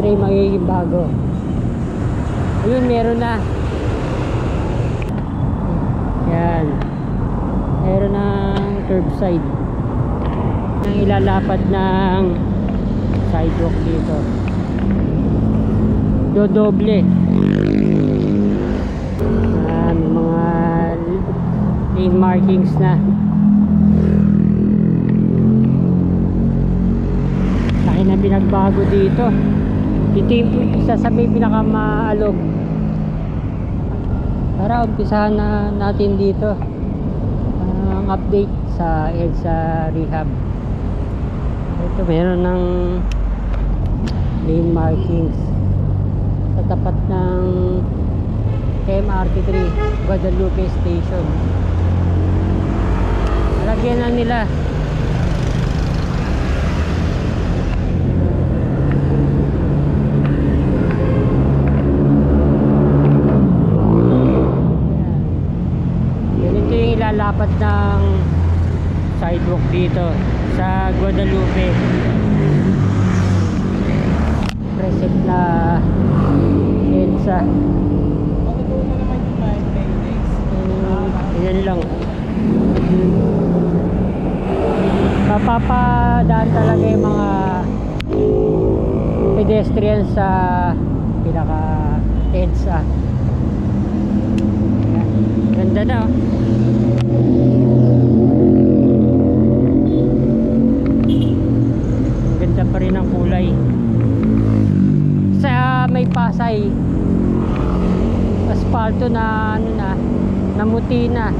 na yung magiging bago. Ayun, meron na. Yan. Meron ng curbside. Nang ilalapad ng sidewalk dito. Dodoble. Mga lane markings na. Laki na pinagbago dito. Ito yung isa sa may pinakamaalog. Tara, umpisahan na natin dito ang update sa EDSA Rehab. Ito meron ng lane markings sa tapat ng KMRT 3 Guadalupe Station. Nalagyan na nila. Ganito yung ilalapad ng sidewalk dito sa Guadalupe. Preset na EDSA. Yan lang. Mapapadaan talaga yung mga pedestrians sa pinaka EDSA. Ganda na, oh. Ganda pa rin ang kulay. Sa may Pasay, asfalto na ano na, namuti na.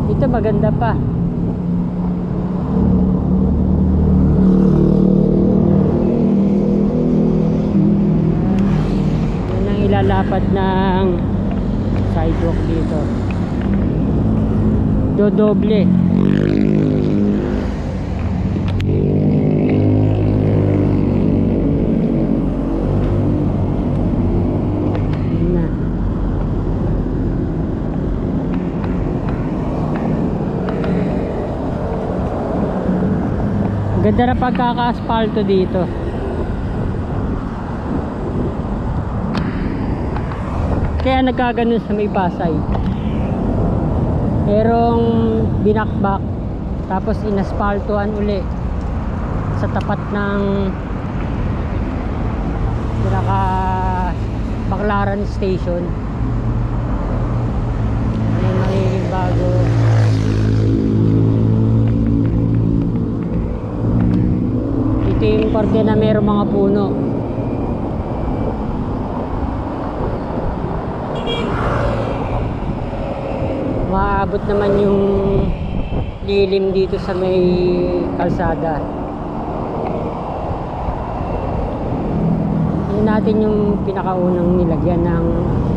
Dito maganda pa. Yan ang ilalapad ng sidewalk dito. Dodoble. Ganda na pagkaka-asfalto dito. Kaya nagkaganon sa may Pasay. Merong binakbak tapos inaspaltuhan uli sa tapat ng pinaka Baclaran Station. May magiging bago. Ito yung parte na mayroong mga puno. Maabot naman yung lilim dito sa may kalsada. Yan natin yung pinakaunang nilagyan ng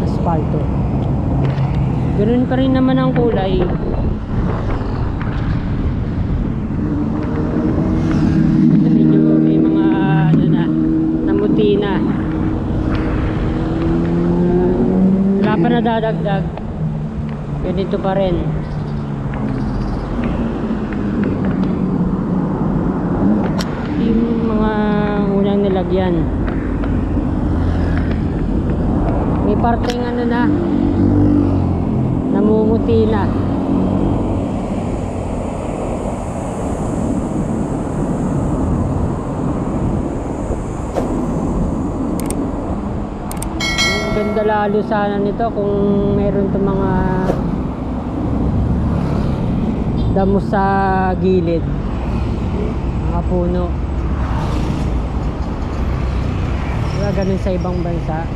asfalto. Ganoon pa rin naman ang kulay. May mga ano na, namuti na. Wala pa nadadagdag. Ganito pa rin. Yung mga unang nilagyan. May parteng ano na, namumuti na. Ganda lalo sana nito kung meron itong mga damo sa gilid, mga puno. Wala ganun sa ibang bansa.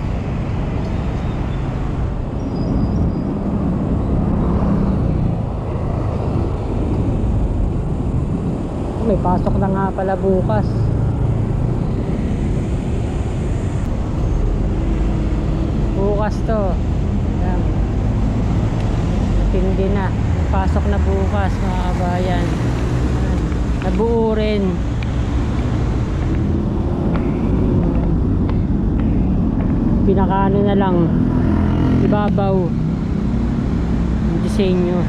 May pasok na nga pala bukas. Bukas to. Ayan. Matindi na. Pasok na bukas mga kabayan. Nabuo rin. Pinakaano na lang, ibabaw yung disenyo.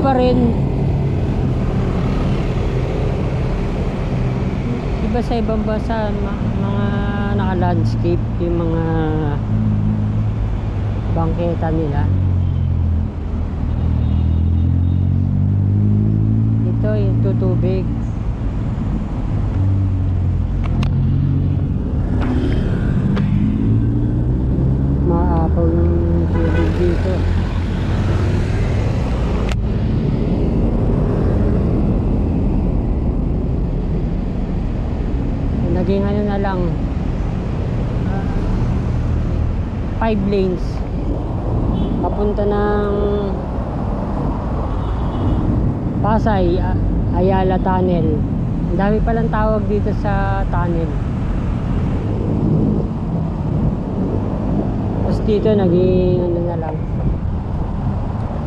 pa rin. Iba sa ibang bansa, mga naka-landscape yung mga bangketa nila. Ito yung tutubig. Maapaw yung tubig dito. Naging ano na lang, 5 lanes papunta ng Pasay, Ayala Tunnel. Ang dami palang tawag dito sa tunnel. Tapos dito naging ano na lang,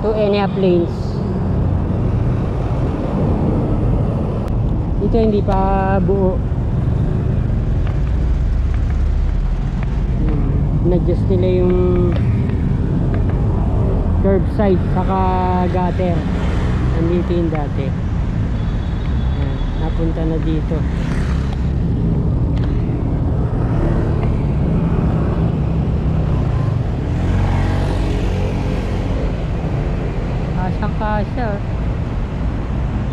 2.5 lanes. Dito hindi pa buo. Na-adjust nila yung curbside saka gutter. Nandito yung dati. Ayan, napunta na dito. Kasyang-kasya.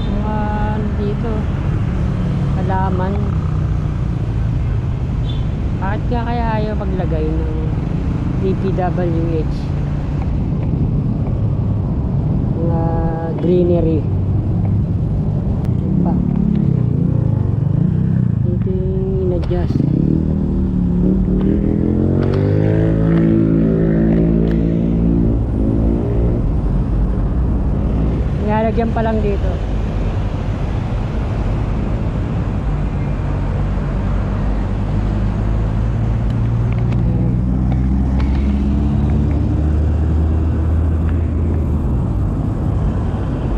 Mga dito halaman. Bakit kaya ayaw maglagay ng DPWH na greenery pa? Dito yung in-adjust. Nilalagyan pa lang dito.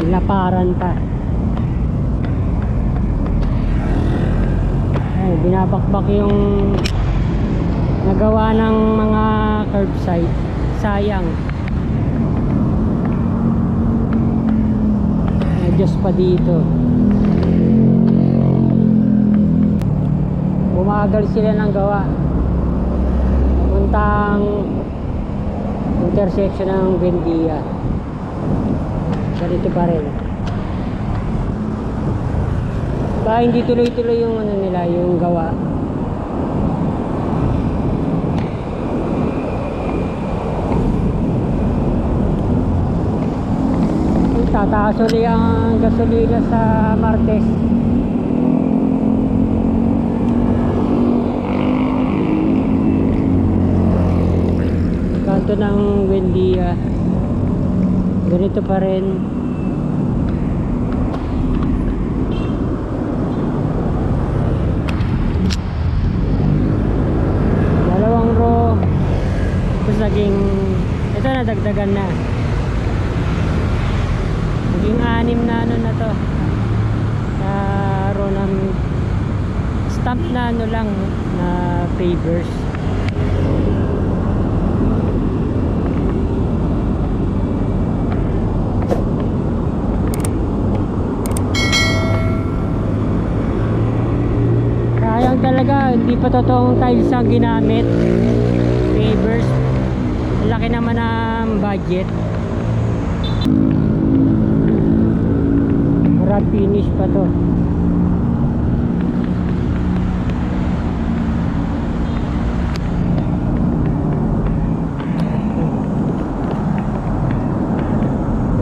Laparan pa. Ay, binabakbak yung nagawa ng mga curbside. Sayang. Adjust pa dito. Bumagal sila ng gawa. Puntang intersection ng Buendia. Ganito pa rin. Baka hindi tuloy-tuloy yung ano nila, yung gawa. Tataas ulit ang gasolina sa Martes. Kanto ng Buendia. Ganito pa rin. Dalawang row. Tapos naging, ito na dagdagan na. Naging 6 na ano na to. Na row ng stamp na ano lang na pavers. Talaga hindi pa totoong tiles ang ginamit, pavers. Laki naman ang budget. Matte finish pa to.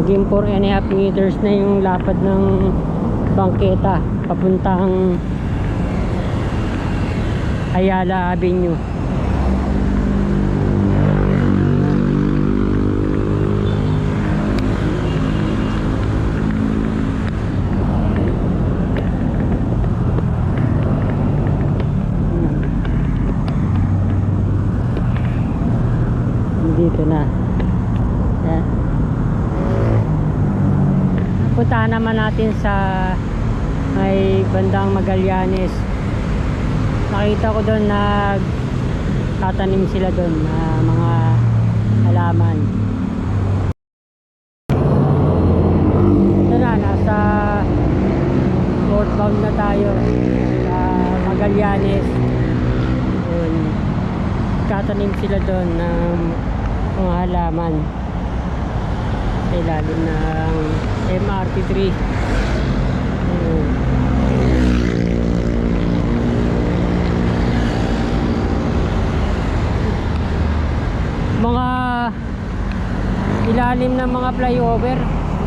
Naging 4.5 meters na yung lapad ng bangketa papuntang Ayala Avenue. Dito na. Ayan. Puntahan naman natin sa may bandang Magallanes. Nakita ko doon na tatanim sila doon na mga halaman. northbound na tayo sa Magallanes. Yun. Katanim sila doon ng mga halaman sa ilalim ng MRT3. Yun. Mga ilalim ng mga flyover,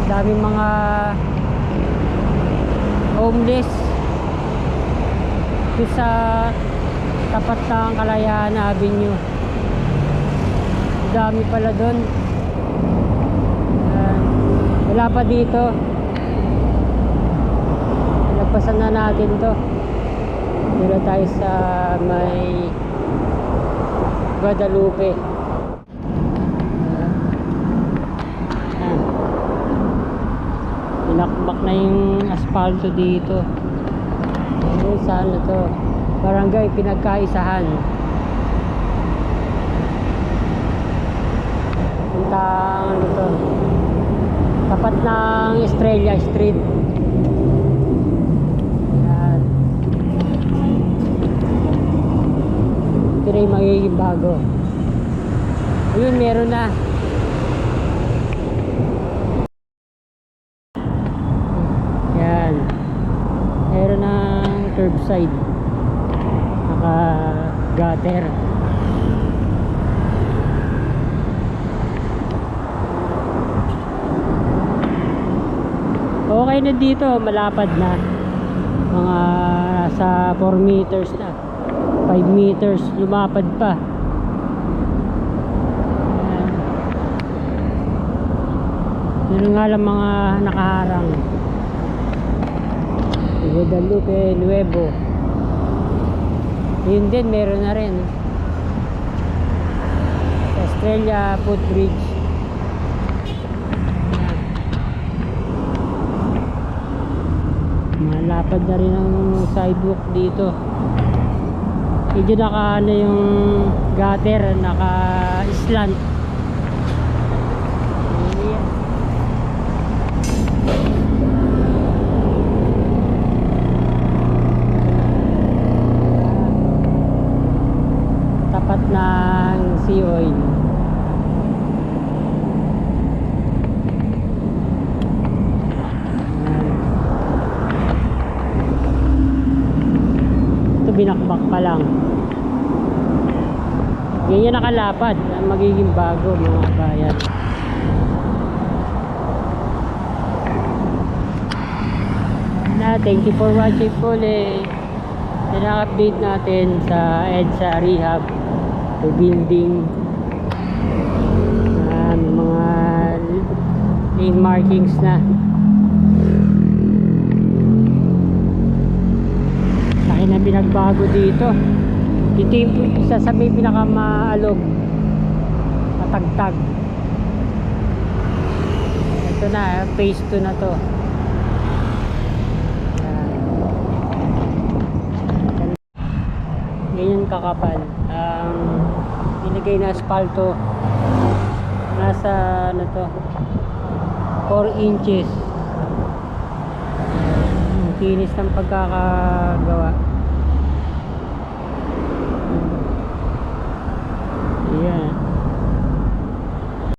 daming mga homeless ito sa tapat ng Kalayaan Avenue. Dami pala doon. Wala pa dito. Nagpasan na natin to. Dito tayo sa may Guadalupe. Pinakbak na yung asfalto dito. Saan na to? Barangay Pinagkaisahan. Puntang ano to? Tapat ng Estrella Street. Yan. Ito na yung magiging bago. Ayun, meron na. Yan. Meron ng curbside. Naka gutter. Okay na dito, malapad na. Mga sa 4 meters na. 5 meters, lumapad pa. Yun nga lang mga nakaharang. Guadalupe Nuevo. Yun din, meron na rin. Estrella Footbridge. Malapad na rin ang sidewalk dito. Medyo naka ano yung gutter, naka slant. Tapat ng sea oil. Ito binakbak pa lang. Ganyan nakalapad ang magiging bago mga bayan. Thank you for watching po ulit. Update natin sa EDSA Rehab building. Mga lane markings na. Laki na binagbago dito. Ito yung isa sa may pinakamaalog, matagtag. Ito na, phase 2 na to. Ganyan kakapal ang binigay na asfalto. Nasa ano to, 4 inches. Ang kinis ng pagkakagawa.